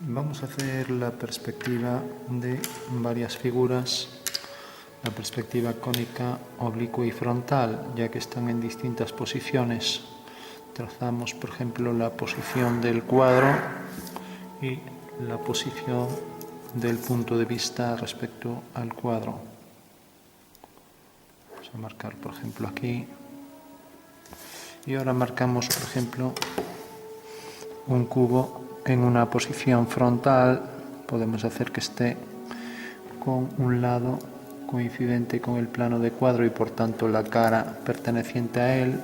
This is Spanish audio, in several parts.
Vamos a hacer la perspectiva de varias figuras, la perspectiva cónica, oblicua y frontal, ya que están en distintas posiciones. Trazamos, por ejemplo, la posición del cuadro y la posición del punto de vista respecto al cuadro. Vamos a marcar, por ejemplo, aquí. Y ahora marcamos, por ejemplo, un cubo en una posición frontal. Podemos hacer que esté con un lado coincidente con el plano de cuadro y por tanto la cara perteneciente a él.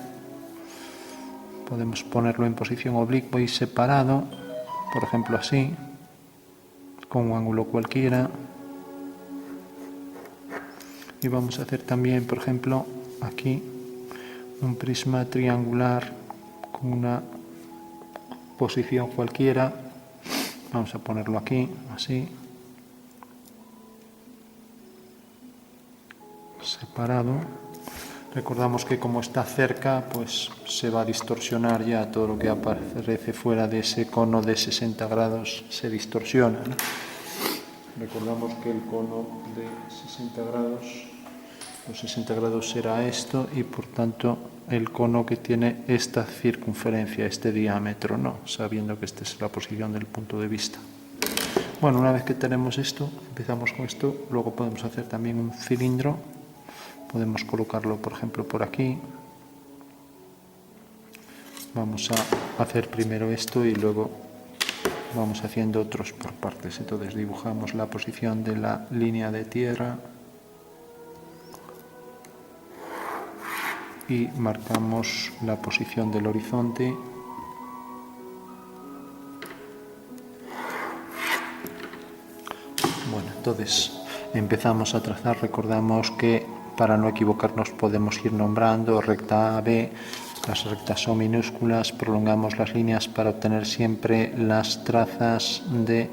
Podemos ponerlo en posición oblicua y separado, por ejemplo así, con un ángulo cualquiera. Y vamos a hacer también, por ejemplo, aquí un prisma triangular con una posición cualquiera. Vamos a ponerlo aquí, así, separado. Recordamos que como está cerca, pues se va a distorsionar ya todo lo que aparece fuera de ese cono de 60 grados, se distorsiona, ¿no? Recordamos que el cono de 60 grados, los 60 grados será esto y por tanto el cono que tiene esta circunferencia, este diámetro, ¿no? Sabiendo que esta es la posición del punto de vista. Bueno, una vez que tenemos esto, empezamos con esto, luego podemos hacer también un cilindro. Podemos colocarlo, por ejemplo, por aquí. Vamos a hacer primero esto y luego vamos haciendo otros por partes. Entonces dibujamos la posición de la línea de tierra y marcamos la posición del horizonte. Bueno, entonces empezamos a trazar. Recordamos que para no equivocarnos podemos ir nombrando recta A, B. Las rectas son minúsculas, prolongamos las líneas para obtener siempre las trazas de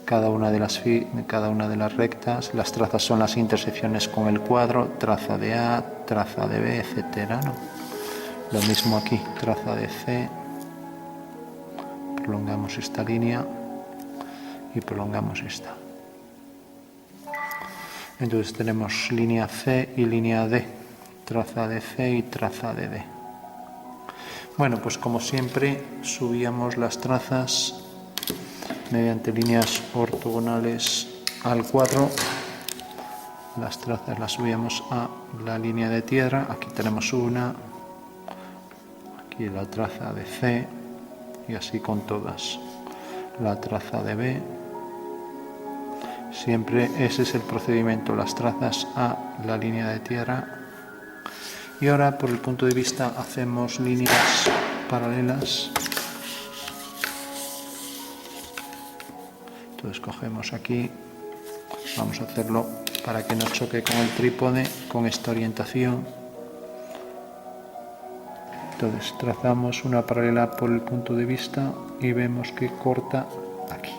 cada una de las rectas. Las trazas son las intersecciones con el cuadro, traza de A, traza de B, etcétera, ¿no? Lo mismo aquí, traza de C, prolongamos esta línea y prolongamos esta. Entonces tenemos línea C y línea D, traza de C y traza de D. Bueno, pues como siempre subíamos las trazas mediante líneas ortogonales al cuadro. Las trazas las subíamos a la línea de tierra. Aquí tenemos una, aquí la traza de C y así con todas. La traza de B. Siempre ese es el procedimiento, las trazas a la línea de tierra. Y ahora por el punto de vista hacemos líneas paralelas. Entonces cogemos aquí, vamos a hacerlo para que no choque con el trípode, con esta orientación. Entonces trazamos una paralela por el punto de vista y vemos que corta aquí.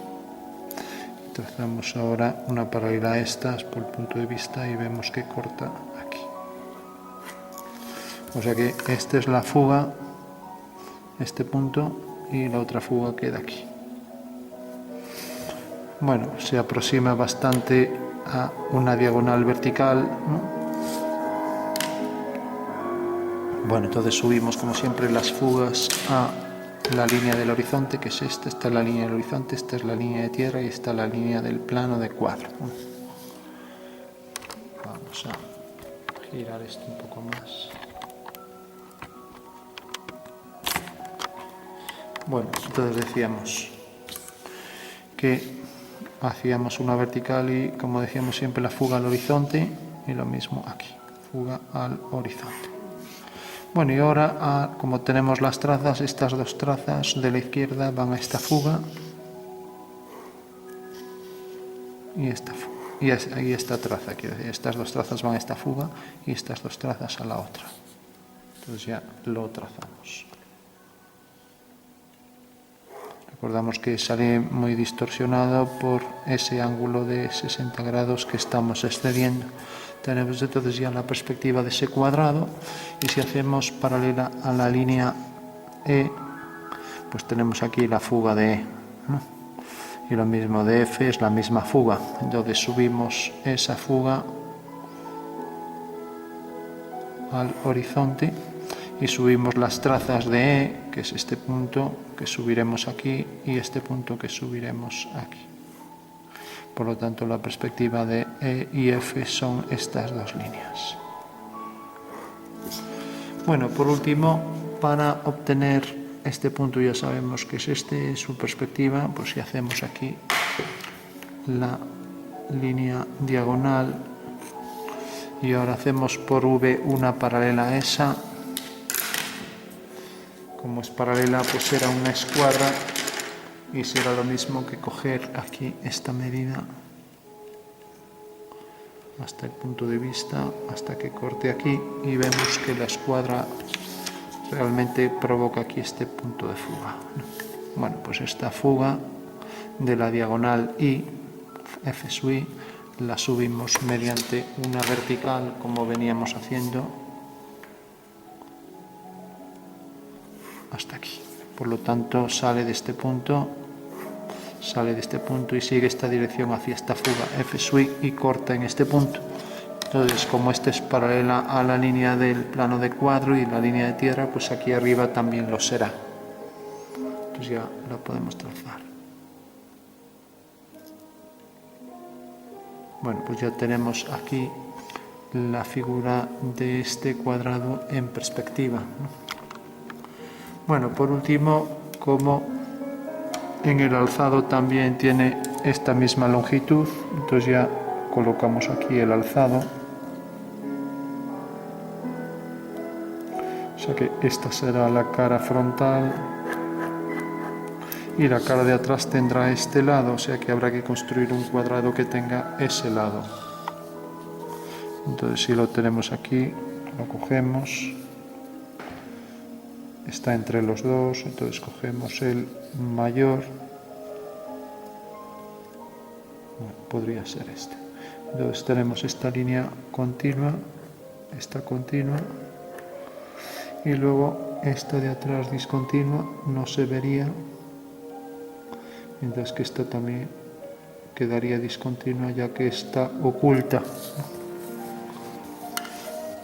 Trazamos ahora una paralela a estas por el punto de vista y vemos que corta aquí. O sea que esta es la fuga, este punto, y la otra fuga queda aquí. Bueno, se aproxima bastante a una diagonal vertical, ¿no? Bueno, entonces subimos como siempre las fugas a la línea del horizonte, que es esta es la línea del horizonte, esta es la línea de tierra y esta es la línea del plano de cuadro. Vamos a girar esto un poco más. Bueno, entonces decíamos que hacíamos una vertical y, como decíamos siempre, la fuga al horizonte y lo mismo aquí, fuga al horizonte. Bueno, y ahora, como tenemos las trazas, estas dos trazas de la izquierda van a esta fuga y esta fuga. Y esta traza, quiero decir, estas dos trazas van a esta fuga y estas dos trazas a la otra. Entonces ya lo trazamos. Recordamos que sale muy distorsionado por ese ángulo de 60 grados que estamos excediendo. Tenemos entonces ya la perspectiva de ese cuadrado y si hacemos paralela a la línea E, pues tenemos aquí la fuga de E, ¿no? Y lo mismo de F, es la misma fuga. Entonces subimos esa fuga al horizonte y subimos las trazas de E, que es este punto que subiremos aquí, y este punto que subiremos aquí. Por lo tanto, la perspectiva de E y F son estas dos líneas. Bueno, por último, para obtener este punto, ya sabemos que es este, su perspectiva, pues si hacemos aquí la línea diagonal y ahora hacemos por V una paralela a esa, como es paralela, pues será una escuadra y será lo mismo que coger aquí esta medida hasta el punto de vista, hasta que corte aquí, y vemos que la escuadra realmente provoca aquí este punto de fuga. Bueno, pues esta fuga de la diagonal I, F sub I, la subimos mediante una vertical, como veníamos haciendo, hasta aquí. Por lo tanto, sale de este punto y sigue esta dirección hacia esta fuga F sub I y corta en este punto. Entonces, como esta es paralela a la línea del plano de cuadro y la línea de tierra, pues aquí arriba también lo será. Entonces ya la podemos trazar. Bueno, pues ya tenemos aquí la figura de este cuadrado en perspectiva. Bueno, por último, como en el alzado también tiene esta misma longitud, entonces ya colocamos aquí el alzado. O sea que esta será la cara frontal y la cara de atrás tendrá este lado, o sea que habrá que construir un cuadrado que tenga ese lado. Entonces, si lo tenemos aquí, lo cogemos, está entre los dos, entonces cogemos el mayor, bueno, podría ser este. Entonces tenemos esta línea continua, esta continua, y luego esta de atrás discontinua no se vería, mientras que esta también quedaría discontinua ya que está oculta.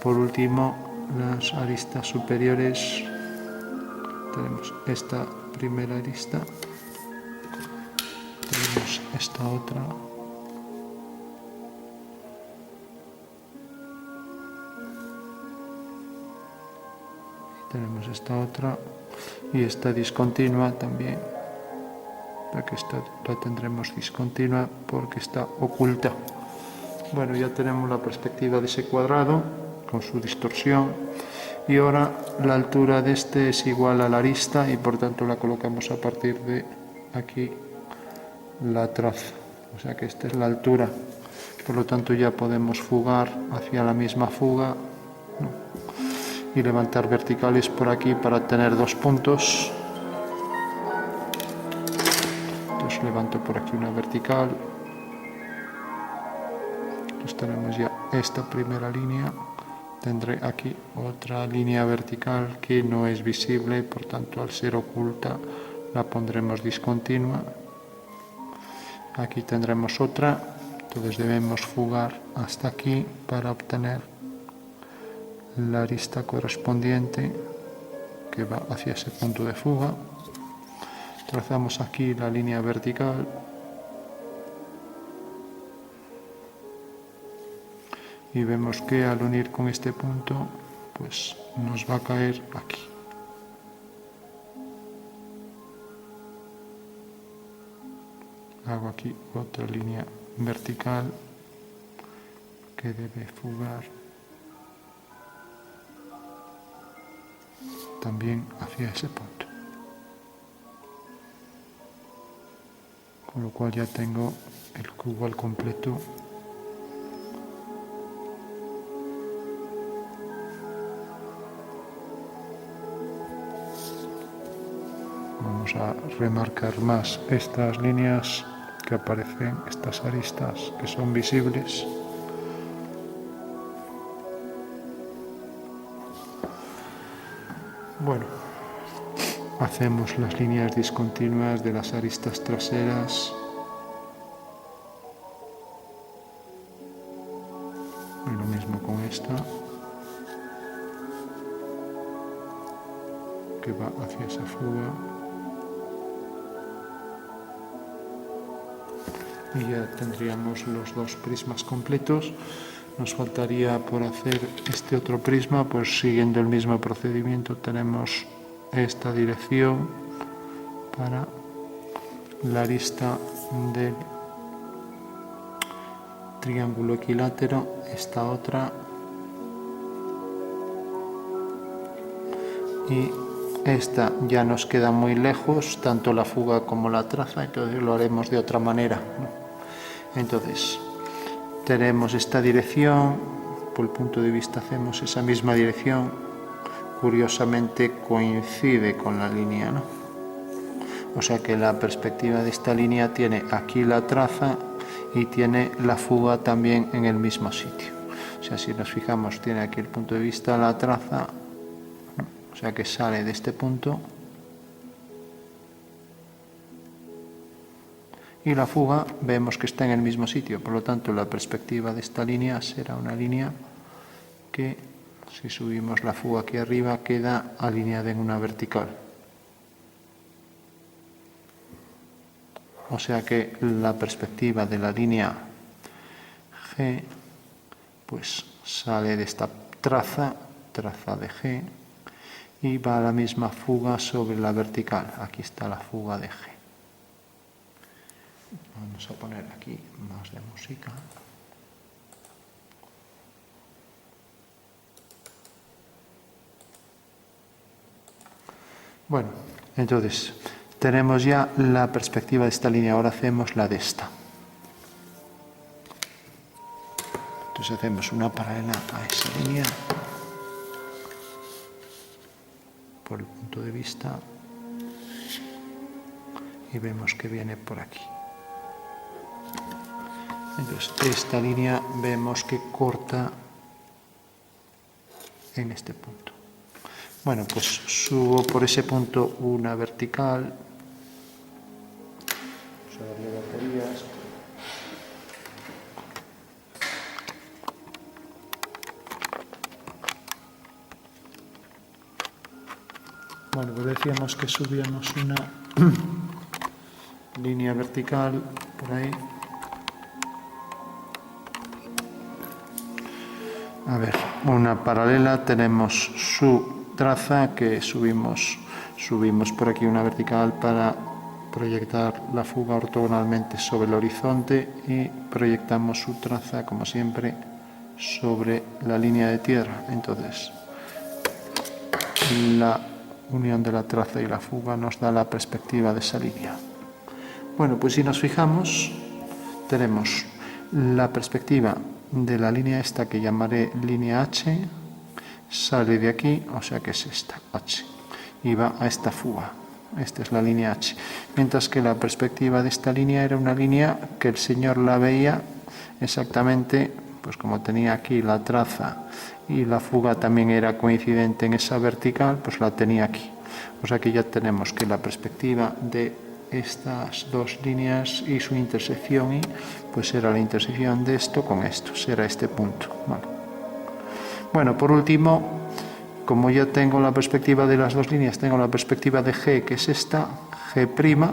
Por último, las aristas superiores, tenemos esta primera arista, tenemos esta otra, tenemos esta otra y esta discontinua también, ya que esta la tendremos discontinua porque está oculta. Bueno, ya tenemos la perspectiva de ese cuadrado con su distorsión y ahora la altura de este es igual a la arista y por tanto la colocamos a partir de aquí la traza, o sea que esta es la altura, por lo tanto ya podemos fugar hacia la misma fuga, ¿no?, y levantar verticales por aquí para tener dos puntos. Entonces levanto por aquí una vertical, entonces tenemos ya esta primera línea, tendré aquí otra línea vertical que no es visible, por tanto al ser oculta la pondremos discontinua. Aquí tendremos otra, entonces debemos fugar hasta aquí para obtener la arista correspondiente que va hacia ese punto de fuga. Trazamos aquí la línea vertical y vemos que al unir con este punto pues nos va a caer aquí. Hago aquí otra línea vertical que debe fugar también hacia ese punto. Con lo cual ya tengo el cubo al completo. Vamos a remarcar más estas líneas que aparecen, estas aristas que son visibles. Bueno, hacemos las líneas discontinuas de las aristas traseras Y lo mismo con esta, que va hacia esa fuga. Y ya tendríamos los dos prismas completos. Nos faltaría por hacer este otro prisma, pues siguiendo el mismo procedimiento tenemos esta dirección para la arista del triángulo equilátero, esta otra, y esta ya nos queda muy lejos, tanto la fuga como la traza, entonces lo haremos de otra manera, ¿no? Entonces tenemos esta dirección, por el punto de vista hacemos esa misma dirección, curiosamente coincide con la línea, ¿no? O sea que la perspectiva de esta línea tiene aquí la traza y tiene la fuga también en el mismo sitio. O sea, si nos fijamos, tiene aquí el punto de vista la traza, o sea que sale de este punto, y la fuga vemos que está en el mismo sitio, por lo tanto la perspectiva de esta línea será una línea que, si subimos la fuga aquí arriba, queda alineada en una vertical. O sea que la perspectiva de la línea G pues sale de esta traza de G, y va a la misma fuga sobre la vertical. Aquí está la fuga de G. Vamos a poner aquí más de música. Bueno, entonces tenemos ya la perspectiva de esta línea, ahora hacemos la de esta. Entonces hacemos una paralela a esa línea por el punto de vista y vemos que viene por aquí. Entonces esta línea vemos que corta en este punto. Bueno, pues subo por ese punto una vertical sobre baterías. Bueno, pues decíamos que subíamos una línea vertical por ahí. A ver, una paralela, tenemos su traza que subimos por aquí una vertical para proyectar la fuga ortogonalmente sobre el horizonte y proyectamos su traza, como siempre, sobre la línea de tierra. Entonces, la unión de la traza y la fuga nos da la perspectiva de esa línea. Bueno, pues si nos fijamos, tenemos la perspectiva de la línea esta que llamaré línea H, sale de aquí, o sea que es esta, H, y va a esta fuga. Esta es la línea H. Mientras que la perspectiva de esta línea era una línea que el señor la veía exactamente, pues como tenía aquí la traza y la fuga también era coincidente en esa vertical, pues la tenía aquí. O sea que ya tenemos que la perspectiva de estas dos líneas y su intersección, y pues era la intersección de esto con esto, será este punto. Bueno, por último, como ya tengo la perspectiva de las dos líneas, tengo la perspectiva de G, que es esta, G', ¿no?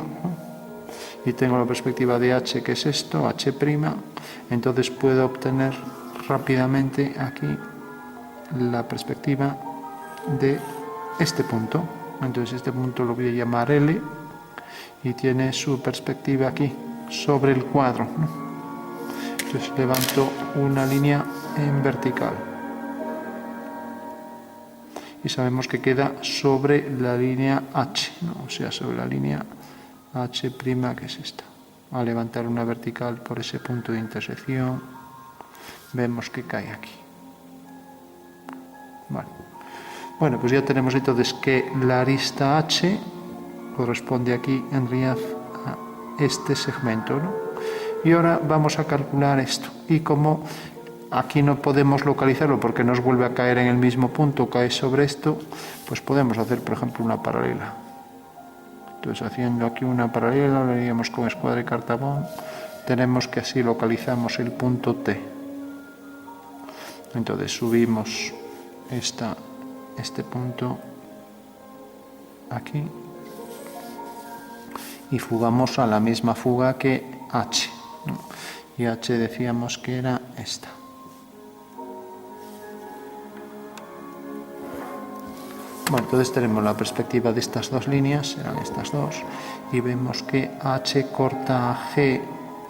Y tengo la perspectiva de H, que es esto, H', entonces puedo obtener rápidamente aquí la perspectiva de este punto. Entonces este punto lo voy a llamar L y tiene su perspectiva aquí, sobre el cuadro, ¿no? Entonces levanto una línea en vertical. Y sabemos que queda sobre la línea H, ¿no? O sea, sobre la línea H', que es esta. Al levantar una vertical por ese punto de intersección, vemos que cae aquí. Vale. Bueno, pues ya tenemos entonces que la arista H corresponde aquí en realidad a este segmento, ¿no? Y ahora vamos a calcular esto. Y como aquí no podemos localizarlo porque nos vuelve a caer en el mismo punto, cae sobre esto, pues podemos hacer, por ejemplo, una paralela. Entonces, haciendo aquí una paralela, lo haríamos con escuadra y cartabón, tenemos que así localizamos el punto T. Entonces subimos este punto aquí y fugamos a la misma fuga que H, ¿no? Y H decíamos que era esta. Bueno, entonces tenemos la perspectiva de estas dos líneas, serán estas dos, y vemos que H corta a G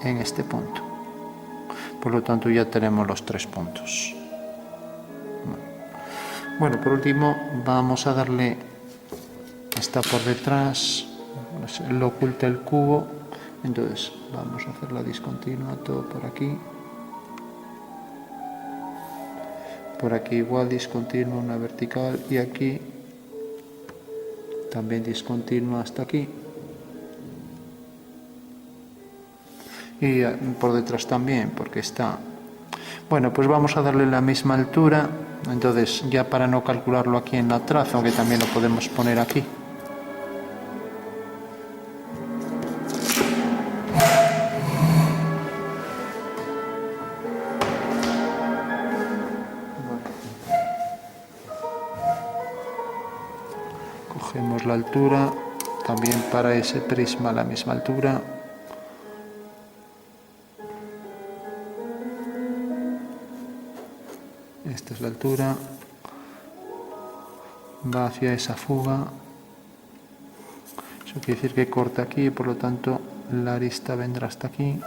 en este punto. Por lo tanto ya tenemos los 3 puntos. Bueno, por último vamos a darle, está por detrás, lo oculta el cubo, entonces vamos a hacer la discontinua todo por aquí. Por aquí igual discontinua, una vertical, y aquí también discontinua hasta aquí. Y por detrás también, porque está... Bueno, pues vamos a darle la misma altura, entonces ya para no calcularlo aquí en la traza, aunque también lo podemos poner aquí. Cogemos la altura, también para ese prisma la misma altura. Esta es la altura, va hacia esa fuga, eso quiere decir que corta aquí, por lo tanto la arista vendrá hasta aquí.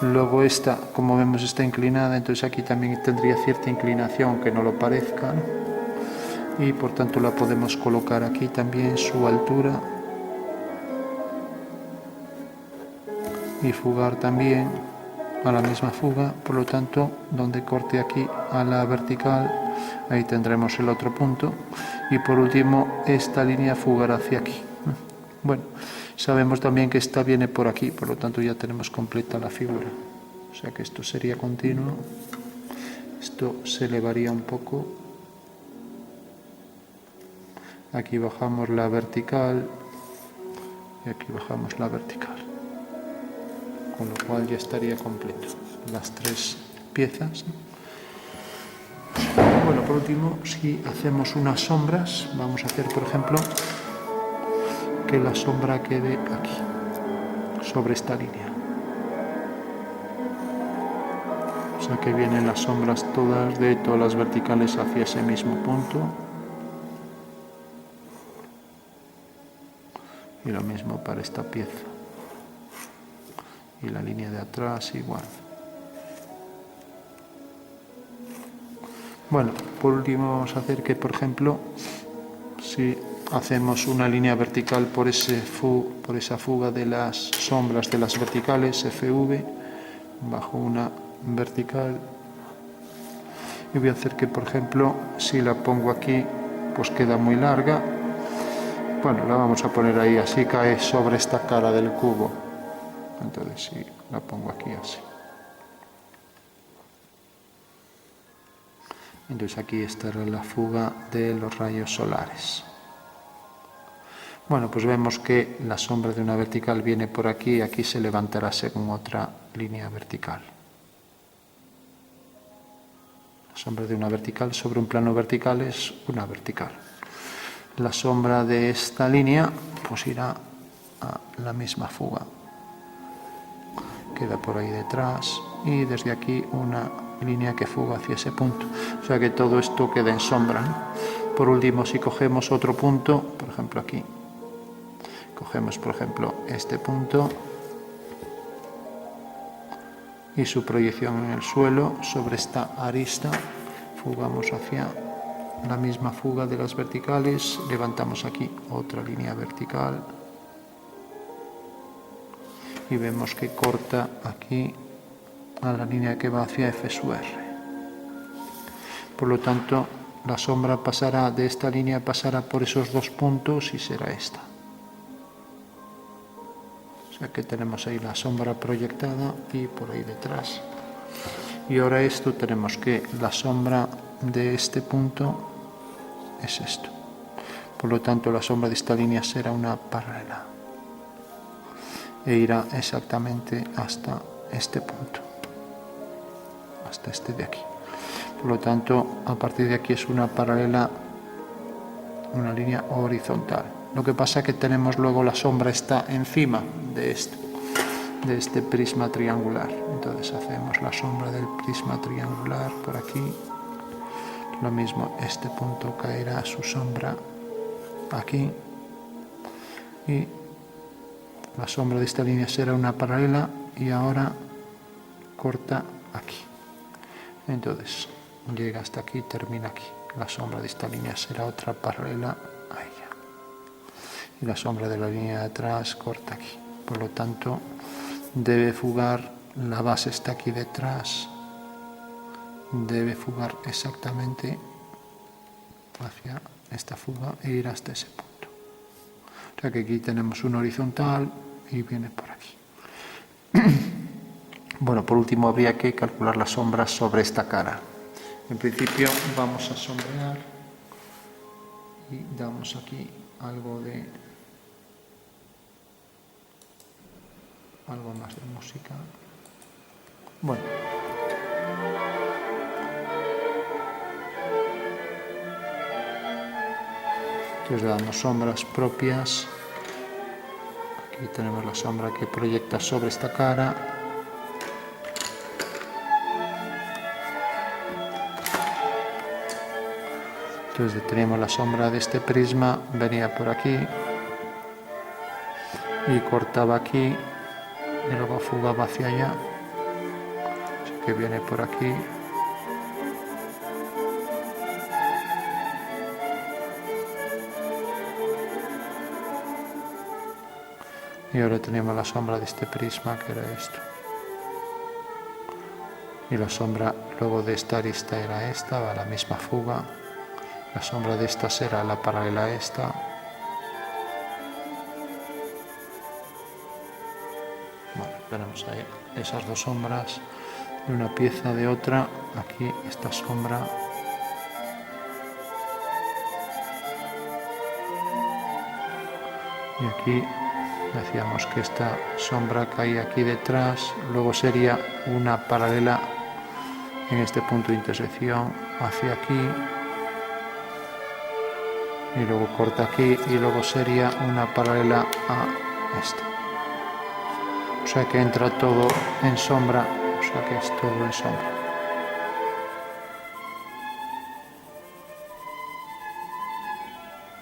Luego esta, como vemos, está inclinada, entonces aquí también tendría cierta inclinación, aunque no lo parezca, ¿no? Y por tanto la podemos colocar aquí también su altura y fugar también a la misma fuga, por lo tanto donde corte aquí a la vertical, ahí tendremos el otro punto, y por último esta línea fugará hacia aquí. Bueno, sabemos también que esta viene por aquí, por lo tanto ya tenemos completa la figura, o sea que esto sería continuo, esto se elevaría un poco, aquí bajamos la vertical y aquí bajamos la vertical, con lo cual ya estaría completo las 3 piezas. Bueno, por último, si hacemos unas sombras, vamos a hacer, por ejemplo, que la sombra quede aquí, sobre esta línea. O sea que vienen las sombras todas de todas las verticales hacia ese mismo punto. Y lo mismo para esta pieza. Y la línea de atrás igual. Bueno, por último vamos a hacer que, por ejemplo, si hacemos una línea vertical por esa fuga de las sombras de las verticales, FV, bajo una vertical, y voy a hacer que, por ejemplo, si la pongo aquí, pues queda muy larga. Bueno, la vamos a poner ahí, así cae sobre esta cara del cubo. Entonces, si la pongo aquí así. Entonces aquí estará la fuga de los rayos solares. Bueno, pues vemos que la sombra de una vertical viene por aquí y aquí se levantará según otra línea vertical. La sombra de una vertical sobre un plano vertical es una vertical. La sombra de esta línea pues irá a la misma fuga. Queda por ahí detrás y desde aquí una línea que fuga hacia ese punto. O sea que todo esto queda en sombra, ¿no? Por último, si cogemos otro punto, por ejemplo aquí, cogemos por ejemplo este punto y su proyección en el suelo sobre esta arista, fugamos hacia la misma fuga de las verticales, levantamos aquí otra línea vertical y vemos que corta aquí a la línea que va hacia F sub R. Por lo tanto, la sombra pasará de esta línea, pasará por esos 2 puntos y será esta. O sea que tenemos ahí la sombra proyectada y por ahí detrás. Y ahora esto tenemos que la sombra de este punto es esto. Por lo tanto, la sombra de esta línea será una paralela e irá exactamente hasta este punto, hasta este de aquí. Por lo tanto, a partir de aquí es una paralela, una línea horizontal. Lo que pasa es que tenemos luego la sombra está encima de este prisma triangular. Entonces hacemos la sombra del prisma triangular por aquí. Lo mismo, este punto caerá su sombra aquí. Y la sombra de esta línea será una paralela y ahora corta aquí. Entonces llega hasta aquí, termina aquí. La sombra de esta línea será otra paralela a ella. Y la sombra de la línea de atrás corta aquí. Por lo tanto, debe fugar, la base está aquí detrás, debe fugar exactamente hacia esta fuga e ir hasta ese punto. O sea que aquí tenemos un horizontal y viene por aquí. Bueno, por último habría que calcular las sombras sobre esta cara. En principio vamos a sombrear y damos aquí algo más de música. Bueno. Entonces le damos sombras propias. Aquí tenemos la sombra que proyecta sobre esta cara. Entonces tenemos la sombra de este prisma, venía por aquí y cortaba aquí y luego fugaba hacia allá. Así que viene por aquí. Y ahora tenemos la sombra de este prisma, que era esto. Y la sombra luego de esta arista era esta, va a la misma fuga. La sombra de esta será la paralela a esta. Bueno, tenemos ahí esas dos sombras de una pieza de otra. Aquí esta sombra. Y aquí decíamos que esta sombra caía aquí detrás, luego sería una paralela en este punto de intersección hacia aquí y luego corta aquí y luego sería una paralela a esta. O sea que entra todo en sombra, o sea que es todo en sombra.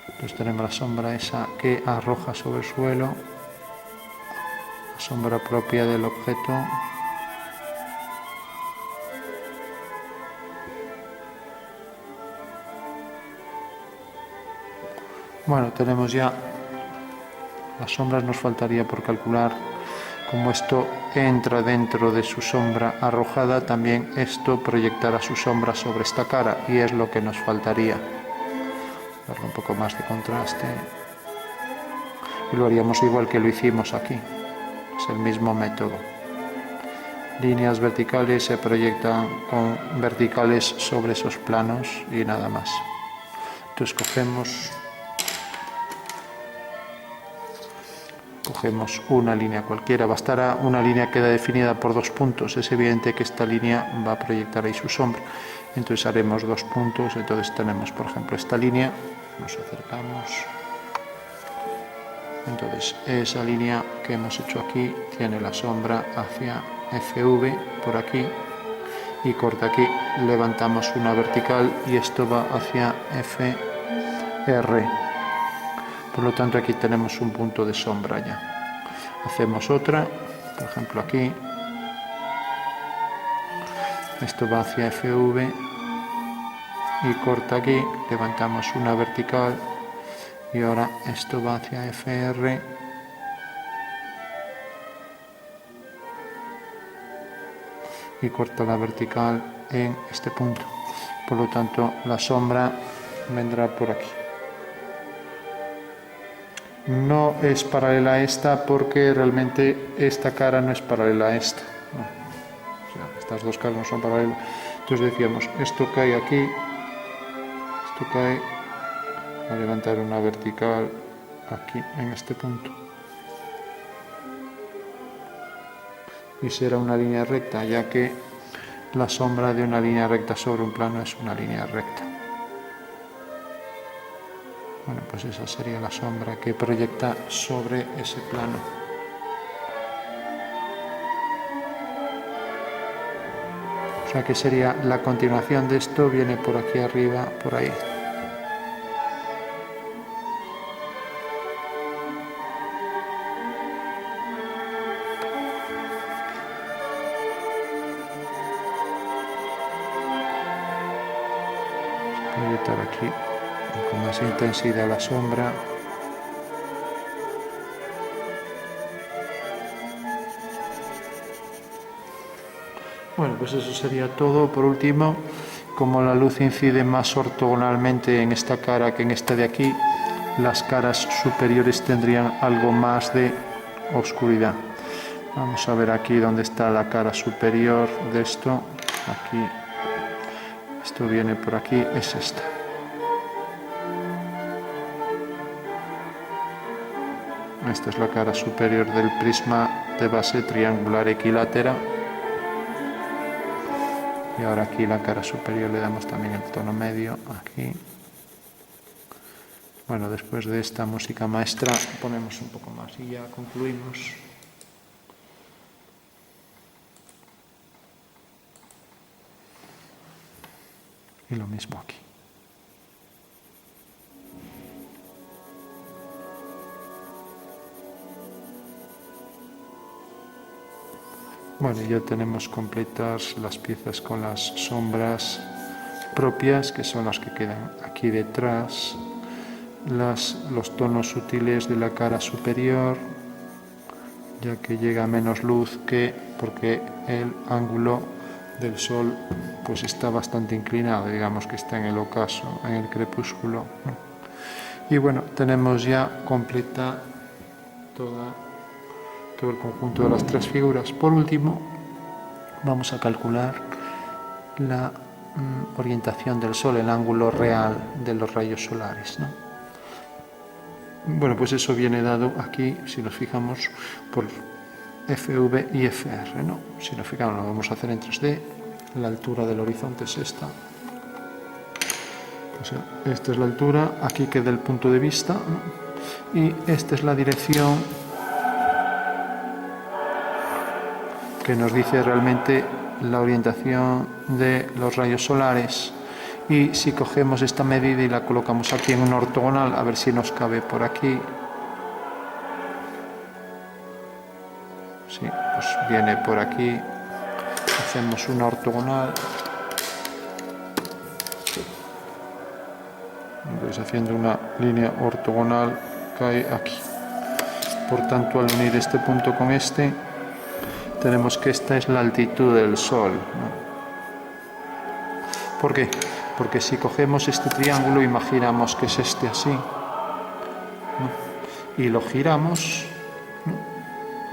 Entonces tenemos la sombra esa que arroja sobre el suelo, la sombra propia del objeto. Bueno, tenemos ya las sombras, nos faltaría por calcular como esto entra dentro de su sombra arrojada, también esto proyectará su sombra sobre esta cara y es lo que nos faltaría. Darle un poco más de contraste y lo haríamos igual que lo hicimos aquí, es el mismo método. Líneas verticales se proyectan con verticales sobre esos planos y nada más. Entonces cogemos una línea cualquiera, bastará una línea que queda definida por dos puntos, es evidente que esta línea va a proyectar ahí su sombra, entonces haremos dos puntos, entonces tenemos por ejemplo esta línea, nos acercamos, entonces esa línea que hemos hecho aquí tiene la sombra hacia FV por aquí y corta aquí, levantamos una vertical y esto va hacia FR. Por lo tanto aquí tenemos un punto de sombra ya. Hacemos otra, por ejemplo aquí. Esto va hacia FV y corta aquí, levantamos una vertical y ahora esto va hacia FR. Y corta la vertical en este punto. Por lo tanto la sombra vendrá por aquí. No es paralela a esta porque realmente esta cara no es paralela a esta. No. O sea, estas dos caras no son paralelas. Entonces decíamos, esto cae aquí, esto cae, a levantar una vertical aquí en este punto. Y será una línea recta, ya que la sombra de una línea recta sobre un plano es una línea recta. Bueno, pues esa sería la sombra que proyecta sobre ese plano. O sea que sería la continuación de esto, viene por aquí arriba, por ahí. Proyectar aquí con más intensidad la sombra. Bueno, pues eso sería todo. Por último, como la luz incide más ortogonalmente en esta cara que en esta de aquí, las caras superiores tendrían algo más de oscuridad. Vamos a ver aquí dónde está la cara superior de esto. Aquí, esto viene por aquí, es esta. Esta es la cara superior del prisma de base triangular equilátera. Y ahora aquí la cara superior le damos también el tono medio, aquí. Bueno, después de esta música maestra ponemos un poco más y ya concluimos. Y lo mismo aquí. Bueno, ya tenemos completas las piezas con las sombras propias, que son las que quedan aquí detrás, los tonos sutiles de la cara superior, ya que llega menos luz porque el ángulo del sol pues está bastante inclinado, digamos que está en el ocaso, en el crepúsculo. Y bueno, tenemos ya completa todo el conjunto de las tres figuras. Por último, vamos a calcular la orientación del Sol, el ángulo real de los rayos solares, ¿no? Bueno, pues eso viene dado aquí, si nos fijamos, por FV y FR, ¿no? Si nos fijamos, lo vamos a hacer en 3D. La altura del horizonte es esta. O sea, esta es la altura, aquí queda el punto de vista, ¿no? Y esta es la dirección que nos dice realmente la orientación de los rayos solares. Y si cogemos esta medida y la colocamos aquí en una ortogonal, a ver si nos cabe por aquí. Sí, pues viene por aquí. Hacemos una ortogonal. Entonces, haciendo una línea ortogonal, cae aquí. Por tanto, al unir este punto con este, tenemos que esta es la altitud del Sol, ¿no? ¿Por qué? Porque si cogemos este triángulo, imaginamos que es este así, ¿no? Y lo giramos, ¿no?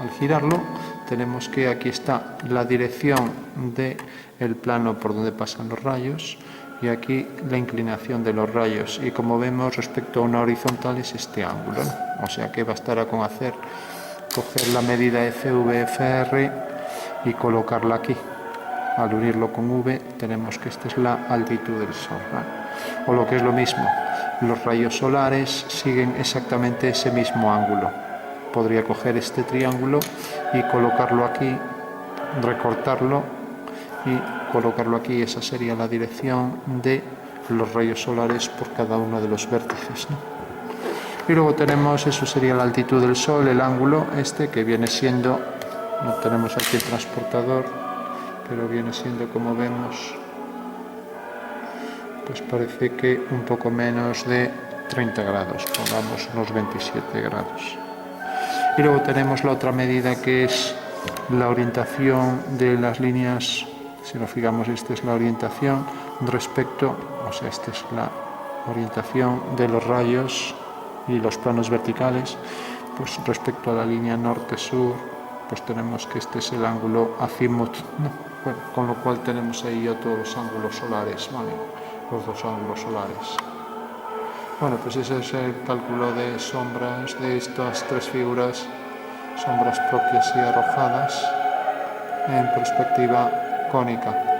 Al girarlo, tenemos que aquí está la dirección del plano por donde pasan los rayos y aquí la inclinación de los rayos. Y como vemos, respecto a una horizontal es este ángulo, ¿no? O sea que bastará con coger la medida FV-FR y colocarla aquí. Al unirlo con V tenemos que esta es la altitud del Sol, ¿vale? O lo que es lo mismo, los rayos solares siguen exactamente ese mismo ángulo. Podría coger este triángulo y colocarlo aquí, recortarlo y colocarlo aquí. Esa sería la dirección de los rayos solares por cada uno de los vértices, ¿no? Y luego tenemos, eso sería la altitud del Sol, el ángulo este que viene siendo, no tenemos aquí el transportador, pero viene siendo, como vemos, pues parece que un poco menos de 30 grados, pongamos unos 27 grados. Y luego tenemos la otra medida que es la orientación de las líneas, si nos fijamos, esta es la orientación respecto, o sea, esta es la orientación de los rayos y los planos verticales, pues respecto a la línea norte-sur, pues tenemos que este es el ángulo azimut, ¿no? Bueno, con lo cual tenemos ahí ya todos los ángulos solares, ¿vale? Los dos ángulos solares. Bueno, pues ese es el cálculo de sombras de estas tres figuras, sombras propias y arrojadas en perspectiva cónica.